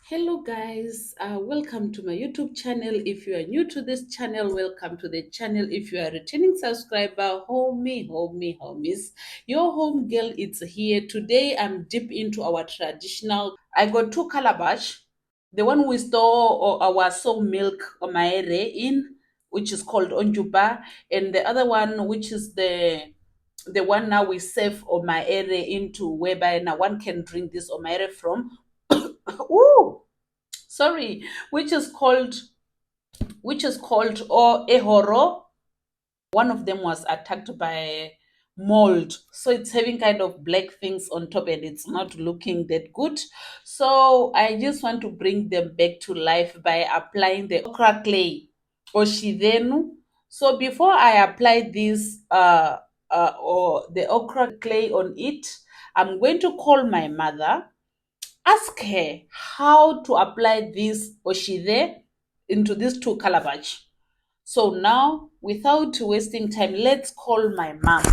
Hello guys, welcome to my YouTube channel. If you are new to this channel, welcome to the channel. If you are a returning subscriber, homies, your home girl it's here. Today I'm deep into our traditional. I got two calabash. The one we store our soy milk or maere in, which is called onjuba, and the other one, which is the one now we save omaere into, whereby now one can drink this omaere from. Ooh, sorry, which is called or ehoro. One of them was attacked by mold, so it's having kind of black things on top and it's not looking that good. So I just want to bring them back to life by applying the Ochre Clay or shidenu. So before I apply this or the Ochre Clay on it, I'm going to call my mother, ask her how to apply this oshide into these two calabash. So now, without wasting time, let's call my mom.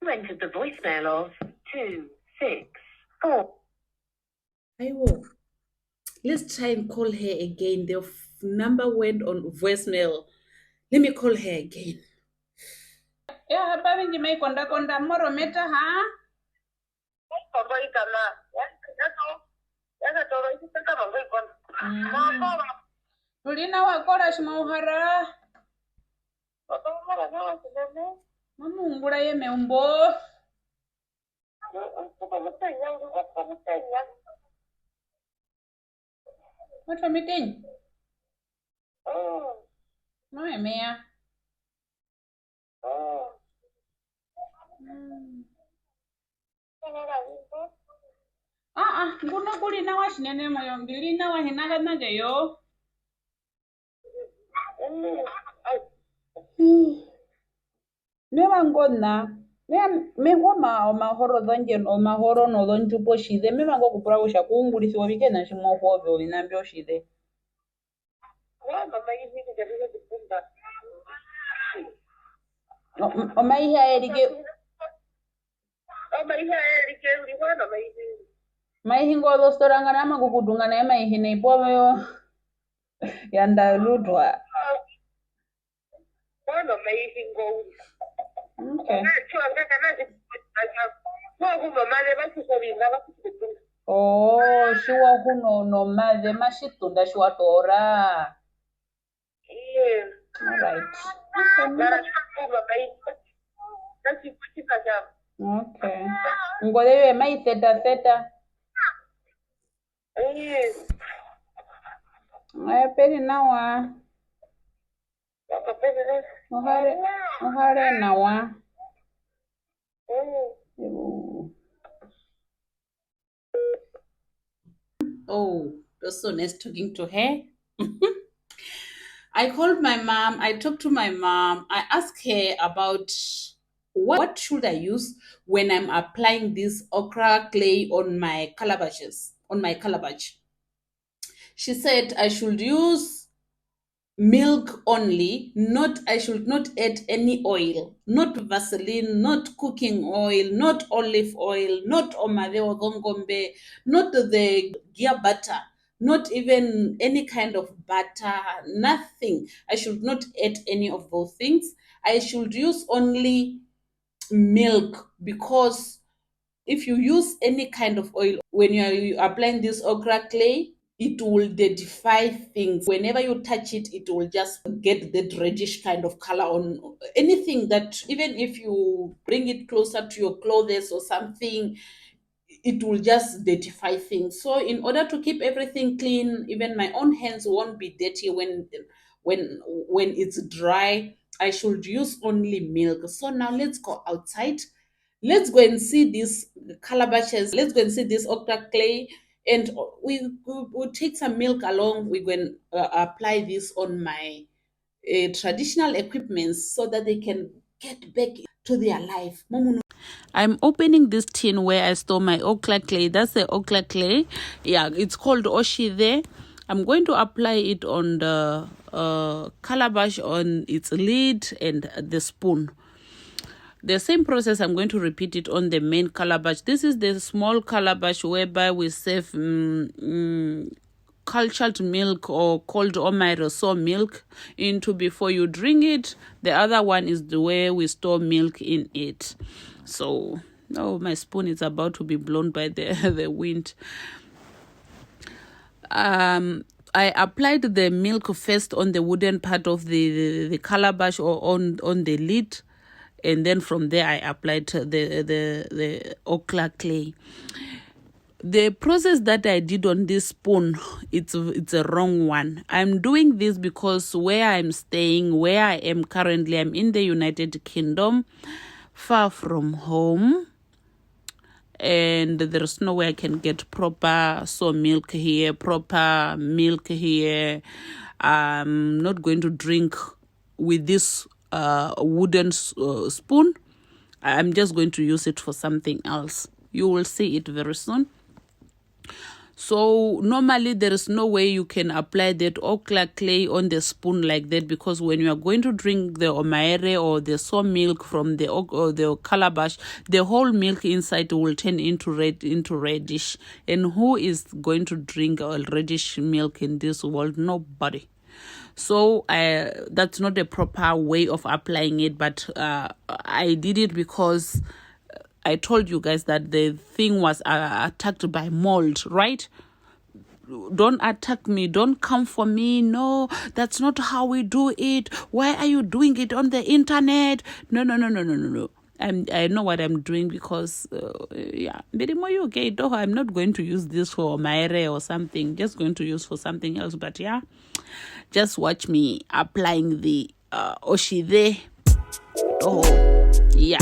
You entered the voicemail of 264. Aiwo, let's try and call her again. The number went on voicemail. Let me call her again. Yeah, habari njimaikonda konda moro meta ha? Ulina wakora shimauhara. Mamungura yemeumbo. What for meeting? No, Mia. Nguno kuli na washinene moyo mbili na wahinaga nageyo. Mevangona. Mehoma o mahoro donjen o mahoro no donju poshide. Mevango kupura usha kuungulisi wabike na shimo hovyo vinambio shide. Omaihi aerike. Maihi ngodo storanga nama kukudunga na maihi na ipo yo yanda ludwa. Okay. Oh, shiwa huno no madhe mashitunda shiwa tora. All right. Okay. Ngolewe mai theta. Peri nawa. Ohare nawa. Oh, it was so nice talking to her. I called my mom, I talked to my mom, I asked her about what should I use when I'm applying this Ochre Clay on my calabashes, on my calabash. She said I should use milk only, not I should not add any oil, not Vaseline, not cooking oil, not olive oil, not omadeo gongombe, not the gear butter, not even any kind of butter, nothing. I should not add any of those things. I should use only milk, because if you use any kind of oil when you are applying this Ochre Clay, it will deadify things. Whenever you touch it, it will just get that reddish kind of color on anything that, even if you bring it closer to your clothes or something, it will just dirtify things. So in order to keep everything clean, even my own hands won't be dirty when it's dry, I should use only milk. So now let's go outside. Let's go and see these calabashes. Let's go and see this Ochre Clay, and we'll take some milk along. We're going to apply this on my traditional equipments so that they can get back to their life. I'm opening this tin where I store my Ochre Clay. That's the Ochre Clay. Yeah, it's called Oshi there. I'm going to apply it on the calabash, on its lid and the spoon. The same process, I'm going to repeat it on the main calabash. This is the small calabash whereby we save cultured milk or cold omairo soy milk into before you drink it. The other one is the way we store milk in it. So, oh, my spoon is about to be blown by the wind. I applied the milk first on the wooden part of the calabash or on the lid, and then from there I applied the ochre clay. The process that I did on this spoon, it's a wrong one. I'm doing this because where I'm staying, where I am currently, I'm in the United Kingdom, far from home. And there's no way I can get proper soy milk here, proper milk here. I'm not going to drink with this wooden spoon. I'm just going to use it for something else. You will see it very soon. So normally there is no way you can apply that ochre clay on the spoon like that, because when you are going to drink the omaire or the soy milk from the calabash, the whole milk inside will turn into reddish. And who is going to drink a reddish milk in this world? Nobody. So that's not a proper way of applying it, but I did it because I told you guys that the thing was attacked by mold, right? Don't attack me. Don't come for me. No, that's not how we do it. Why are you doing it on the internet? No. I know what I'm doing because, I'm not going to use this for maire or something. Just going to use for something else. But yeah, just watch me applying the oshide. Oh, yeah.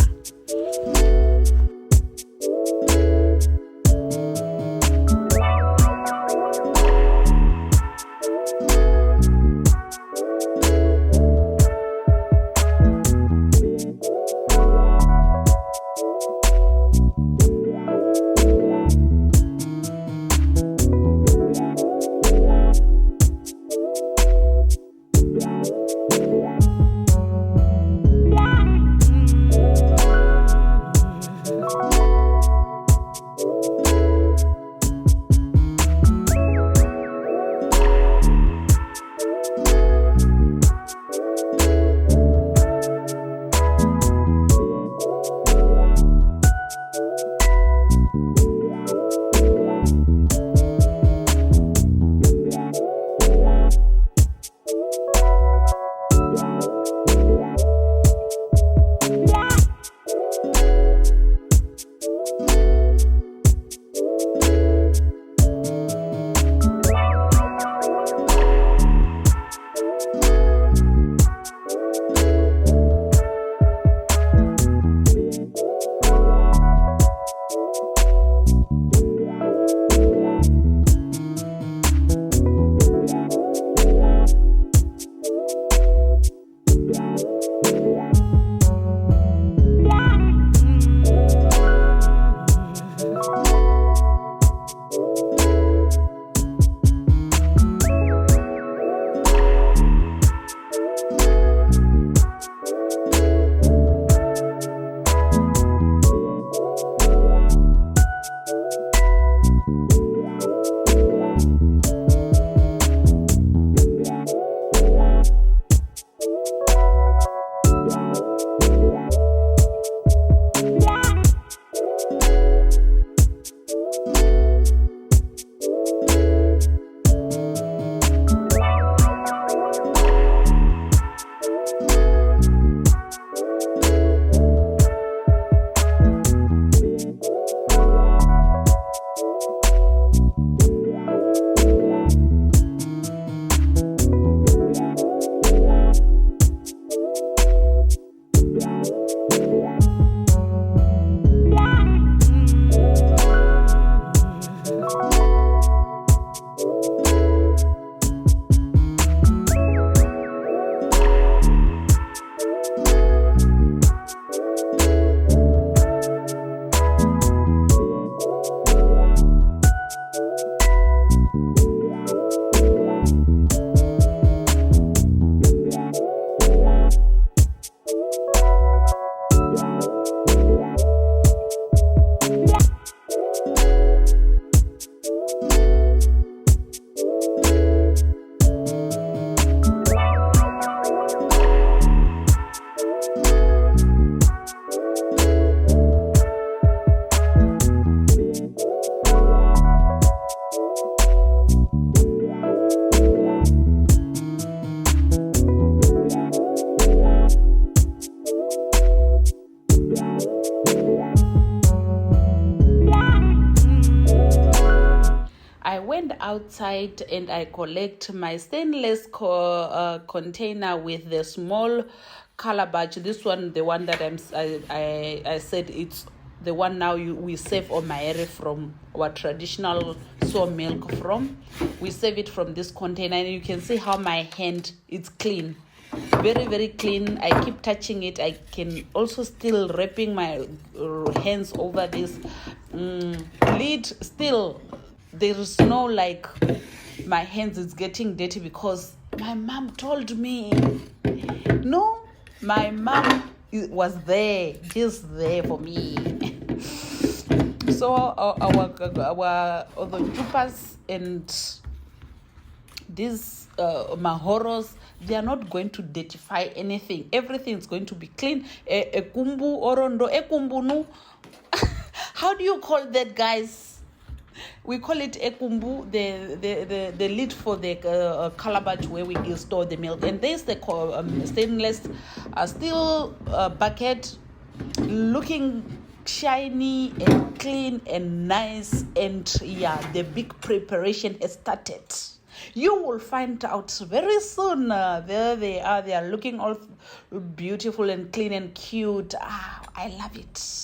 went outside and I collect my stainless container with the small calabash. This one, the one that I said it's the one now we save omaere from our traditional soy milk from. We save it from this container, and you can see how my hand is clean, very very clean. I keep touching it. I can also still wrapping my hands over this lid. Still, there is no like my hands is getting dirty because my mom told me. No, my mom was there, just there for me. So our chupas and these mahoros, they are not going to dirtify anything. Everything is going to be clean. Ekumbu orondo ekumbunu. How do you call that, guys? We call it ekumbu, the lid for the calabash where we store the milk. And there's the stainless steel bucket, looking shiny and clean and nice. And yeah, the big preparation has started. You will find out very soon. There they are. They are looking all beautiful and clean and cute. I love it.